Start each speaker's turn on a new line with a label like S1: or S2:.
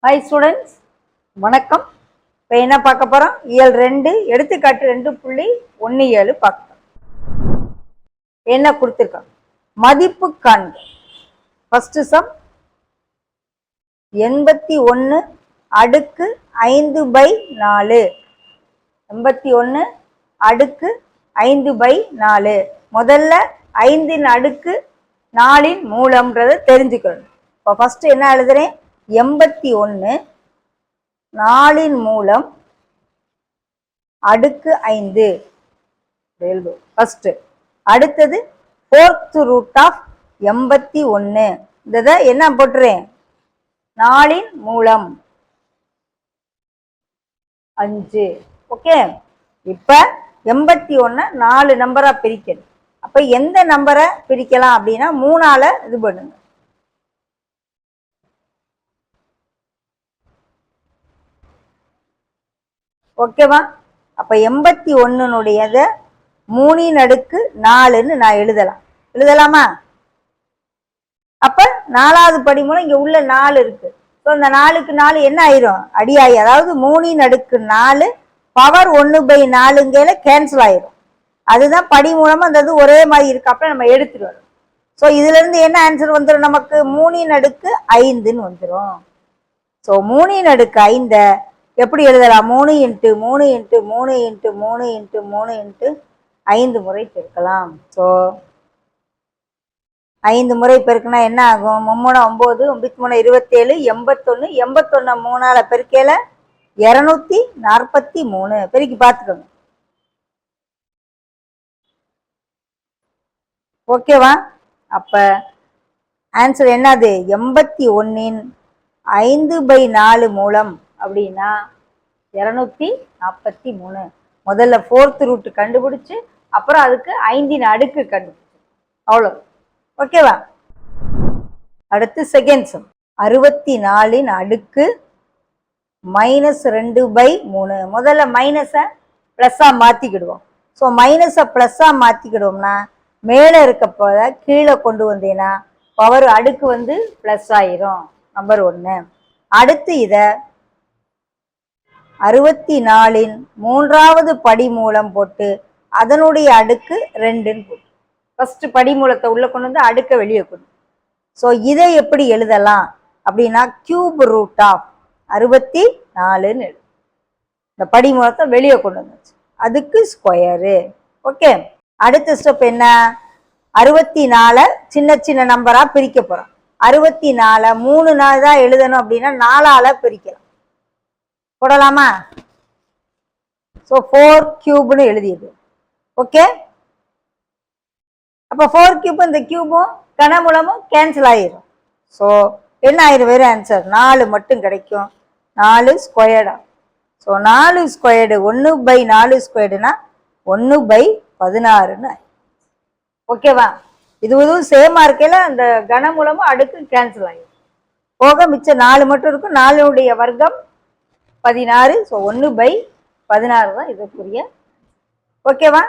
S1: Hi students, வணக்கம். இப்போ என்ன பார்க்க போகிறோம்? இயல் 2 எடுத்துக்காட்டு 2.17 பார்க்கலாம். என்ன கொடுத்துருக்கோம்? மதிப்பு காண்க. ஃபர்ஸ்ட் சம் 81 அடுக்கு 5/4. 81 அடுக்கு 5/4. முதல்ல 5 அடுக்கு 4 மூலம்ன்றதை தெரிஞ்சுக்கணும். இப்போ ஃபர்ஸ்ட் என்ன எழுதுறேன்? 81 4 மூலம் அடுக்கு 5 ஃபர்ஸ்ட். அடுத்தது 4th ரூட் ஆஃப் 81. இதை என்ன போட்டுறேன்? 4 மூலம் 5. ஓகே. இப்ப 81 4 நம்பரா பிரிக்கணும். அப்ப எந்த நம்பரை பிரிக்கலாம் அப்படின்னா 3ஆல இது பண்ணுங்க. ஓகேவா? அப்ப 81 3 அடுக்கு 4ன்னு நான் எழுதலாமா? அப்ப 4வது படி மூலம் இங்க உள்ள 4 இருக்கு. ஸோ இந்த 4க்கு 4 என்ன ஆயிரும்? அடியாயி. அதாவது 3 அடுக்கு 4 பவர் 1/4ங்கையில கேன்சல் ஆயிரும். அதுதான் படி மூலமா அந்த இது ஒரே மாதிரி இருக்கு. அப்ப நம்ம எடுத்துட்டு வரோம். ஸோ இதுல இருந்து என்ன ஆன்சர் வந்துடும்? நமக்கு 3 அடுக்கு 5ன்னு வந்துடும். ஸோ 3 அடுக்கு 5 எப்படி எழுதலாம்? 3 × 3 × 3 × 3 × 3 × 5 முறை பெருக்கலாம். ஸோ 5 முறை பெருக்குனா என்ன ஆகும்? 3 9, 9 27, 81, 81 3ஆல பெருக்கையில 243. பெருக்கி பார்த்துக்கோங்க. ஓகேவா? அப்ப ஆன்சர் என்னது? 81 5/4 மூலம் அப்படின்னா 243. முதல்ல 4th ரூட் கண்டுபிடிச்சு அப்புறம் அதுக்கு 5 அடுக்கு கண்டுபிடிச்சு. அவ்வளோ. ஓகேவா? அடுத்து செகண்ட் சம் 64 அடுக்கு -2/3. முதல்ல மைனஸை பிளஸ்ஸா மாத்திக்கிடுவோம். ஸோ மைனஸை பிளஸ்ஸா மாத்திக்கிடுவோம்னா மேலே இருக்க போத கீழே கொண்டு வந்தேன்னா பவர் அடுக்கு பிளஸ் ஆயிரும். நம்பர் 1. அடுத்து இதை 64 3வது படி மூலம் போட்டு அதனுடைய அடுக்கு 2ன்னு போட்டு ஃபர்ஸ்ட் படி மூலத்தை உள்ள கொண்டு வந்து அடுக்க வெளியே கொண்டு. ஸோ இதை எப்படி எழுதலாம் அப்படின்னா கியூப் ரூட் ஆஃப் 64ன்னு எழுது. இந்த படி மூலத்தை வெளியே கொண்டு வந்துச்சு, அதுக்கு ஸ்கொயரு. ஓகே. அடுத்த ஸ்டெப் என்ன? 64 சின்ன சின்ன நம்பரா பிரிக்க போறோம். 64 3 நாள் தான் எழுதணும் அப்படின்னா 4ஆல பிரிக்கலாம். போடலாமா? ஸோ 4 கியூப்னு எழுதியது. ஓகே. அப்ப 4 கியூப் இந்த கியூபும் கனமூலமும் கேன்சல் ஆயிரும். ஸோ என்ன ஆயிரும்? வேறு ஆன்சர் 4 மட்டும் கிடைக்கும். 4 ஸ்கொயர்டா. So 4 squared 1/4 ஸ்கொயர்டுனா 1/16ன்னு. ஓகேவா? இதுவும் சேமா இருக்கையில அந்த கனமூலமும் அடுக்கு கேன்சல் ஆயிரும். போக மிச்சம் 4 மட்டும் இருக்கும். 4னுடைய வர்க்கம் 16. ஸோ 1/16 தான் இதுக்குரிய. ஓகேவா?